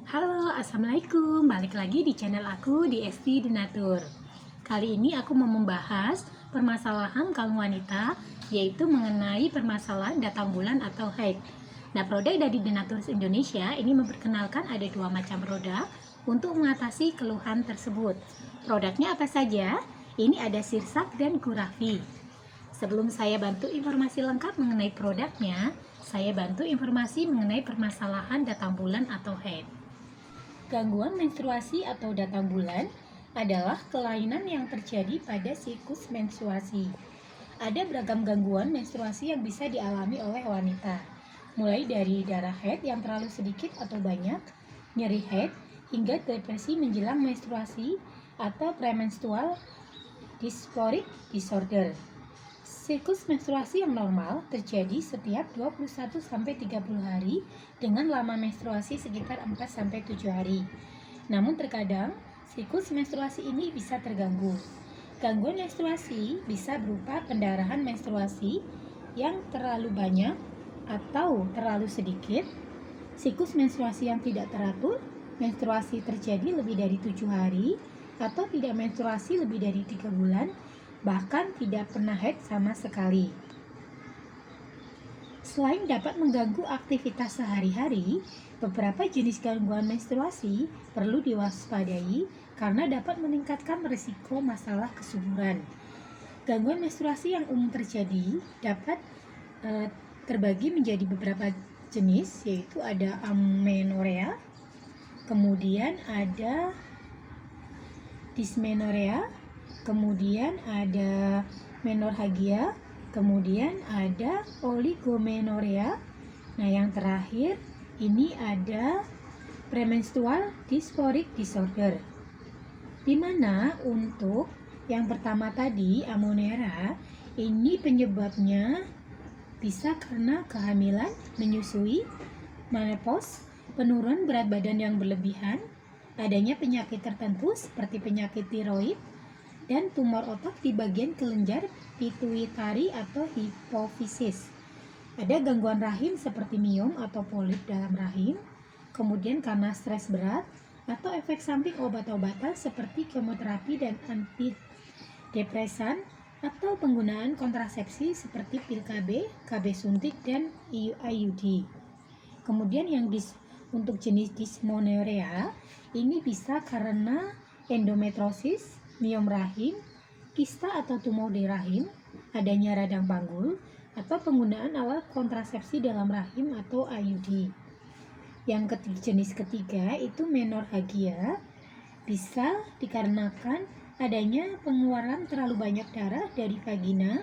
Halo, assalamualaikum. Balik lagi di channel aku di Esti Denatur. Kali ini aku mau membahas permasalahan kaum wanita, yaitu mengenai permasalahan datang bulan atau haid. Nah, produk dari Denatur Indonesia ini memperkenalkan ada dua macam produk untuk mengatasi keluhan tersebut. Produknya apa saja? Ini ada Sirsak dan Kurafi. Sebelum saya bantu informasi lengkap mengenai produknya, saya bantu informasi mengenai permasalahan datang bulan atau haid. Gangguan menstruasi atau datang bulan adalah kelainan yang terjadi pada siklus menstruasi. Ada beragam gangguan menstruasi yang bisa dialami oleh wanita, mulai dari darah haid yang terlalu sedikit atau banyak, nyeri haid, hingga depresi menjelang menstruasi atau premenstrual dysphoric disorder. Siklus menstruasi yang normal terjadi setiap 21-30 hari dengan lama menstruasi sekitar 4-7 hari. Namun terkadang siklus menstruasi ini bisa terganggu. Gangguan menstruasi bisa berupa pendarahan menstruasi yang terlalu banyak atau terlalu sedikit, siklus menstruasi yang tidak teratur, menstruasi terjadi lebih dari 7 hari, atau tidak menstruasi lebih dari 3 bulan, bahkan tidak pernah haid sama sekali. Selain dapat mengganggu aktivitas sehari-hari, beberapa jenis gangguan menstruasi perlu diwaspadai karena dapat meningkatkan risiko masalah kesuburan. Gangguan menstruasi yang umum terjadi dapat terbagi menjadi beberapa jenis, yaitu ada amenorrhea, kemudian ada dysmenorrhea, kemudian ada menorrhagia, kemudian ada oligomenorrhea. Nah, yang terakhir ini ada premenstrual dysphoric disorder. Di mana untuk yang pertama tadi, amenorrhea, ini penyebabnya bisa karena kehamilan, menyusui, menopause, penurunan berat badan yang berlebihan, adanya penyakit tertentu seperti penyakit tiroid, dan tumor otak di bagian kelenjar pituitari atau hipofisis. Ada gangguan rahim seperti miom atau polip dalam rahim, kemudian karena stres berat atau efek samping obat-obatan seperti kemoterapi dan antidepresan, atau penggunaan kontrasepsi seperti pil KB, KB suntik, dan IUD. Kemudian yang untuk jenis dysmenorrhea ini bisa karena endometriosis, miom rahim, kista atau tumor di rahim, adanya radang panggul, atau penggunaan alat kontrasepsi dalam rahim atau IUD. Yang jenis ketiga itu menorrhagia, bisa dikarenakan adanya pengeluaran terlalu banyak darah dari vagina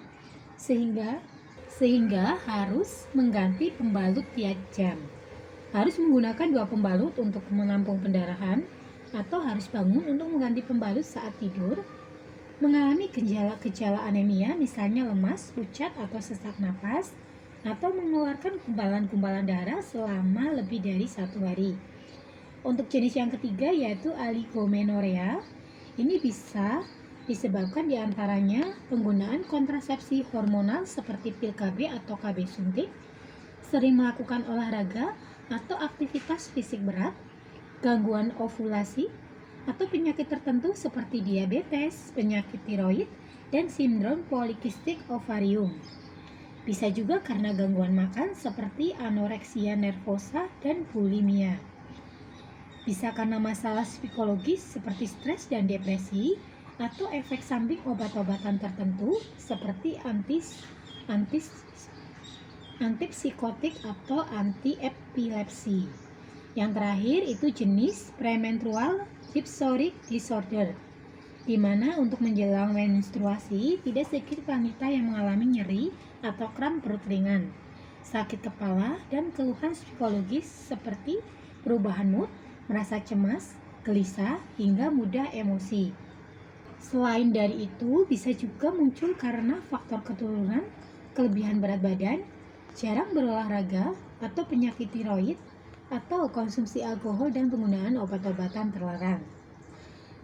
sehingga harus mengganti pembalut tiap jam. Harus menggunakan 2 pembalut untuk menampung pendarahan, atau harus bangun untuk mengganti pembalut saat tidur, mengalami gejala anemia misalnya lemas, pucat atau sesak napas, atau mengeluarkan gumpalan-gumpalan darah selama lebih dari 1 hari. Untuk jenis yang ketiga yaitu oligomenorrhea, ini bisa disebabkan diantaranya penggunaan kontrasepsi hormonal seperti pil KB atau KB suntik, sering melakukan olahraga atau aktivitas fisik berat, gangguan ovulasi, atau penyakit tertentu seperti diabetes, penyakit tiroid, dan sindrom polikistik ovarium. Bisa juga karena gangguan makan seperti anoreksia nervosa dan bulimia. Bisa karena masalah psikologis seperti stres dan depresi, atau efek samping obat-obatan tertentu seperti antipsikotik atau antiepilepsi. Yang terakhir itu jenis premenstrual dysphoric disorder, di mana untuk menjelang menstruasi tidak sedikit wanita yang mengalami nyeri atau kram perut ringan, sakit kepala, dan keluhan psikologis seperti perubahan mood, merasa cemas, gelisah, hingga mudah emosi. Selain dari itu, bisa juga muncul karena faktor keturunan, kelebihan berat badan, jarang berolahraga, atau penyakit tiroid, atau konsumsi alkohol dan penggunaan obat-obatan terlarang.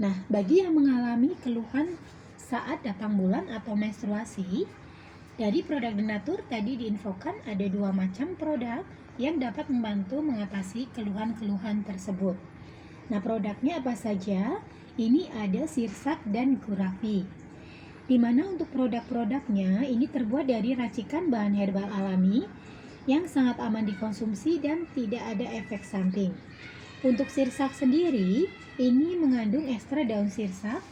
Nah, bagi yang mengalami keluhan saat datang bulan atau menstruasi, Dari produk Denatur tadi diinfokan ada 2 macam produk yang dapat membantu mengatasi keluhan-keluhan tersebut. Nah, produknya apa saja? Ini ada sirsak dan gurafi. Di mana untuk produk-produknya ini terbuat dari racikan bahan herbal alami yang sangat aman dikonsumsi dan tidak ada efek samping. Untuk sirsak sendiri, ini mengandung ekstra daun sirsak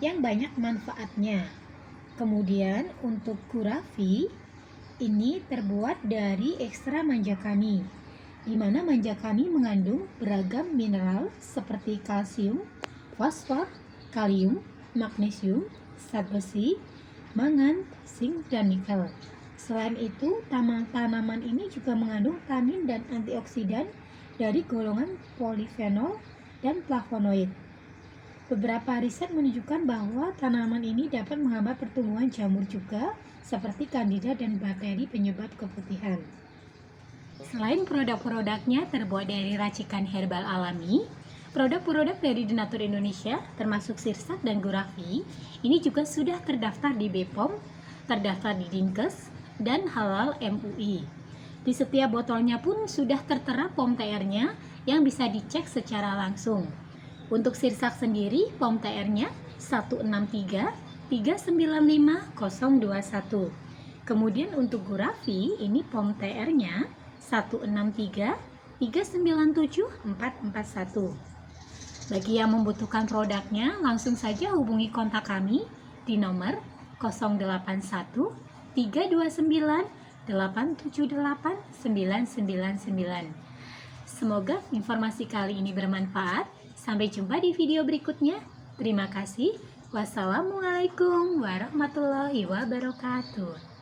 yang banyak manfaatnya. Kemudian untuk gurafi, ini terbuat dari ekstra manjakani, di mana manjakani mengandung beragam mineral seperti kalsium, fosfor, kalium, magnesium, zat besi, mangan, zinc, dan nikel. Selain itu, tanaman ini juga mengandung tanin dan antioksidan dari golongan polifenol dan flavonoid. Beberapa riset menunjukkan bahwa tanaman ini dapat menghambat pertumbuhan jamur juga, seperti kandida dan bakteri penyebab keputihan. Selain produk-produknya terbuat dari racikan herbal alami, produk-produk dari Denatur Indonesia, termasuk sirsak dan gurafi, ini juga sudah terdaftar di BPOM, terdaftar di Dinkes, dan Halal MUI. Di setiap botolnya pun sudah tertera POM TR-nya yang bisa dicek secara langsung. Untuk sirsak sendiri, POM TR-nya 163395021. Kemudian untuk gurafi, ini POM TR-nya 163397441. Bagi yang membutuhkan produknya, langsung saja hubungi kontak kami di nomor 081 329 878 999. Semoga informasi kali ini bermanfaat. Sampai jumpa di video berikutnya. Terima kasih. Wassalamualaikum warahmatullahi wabarakatuh.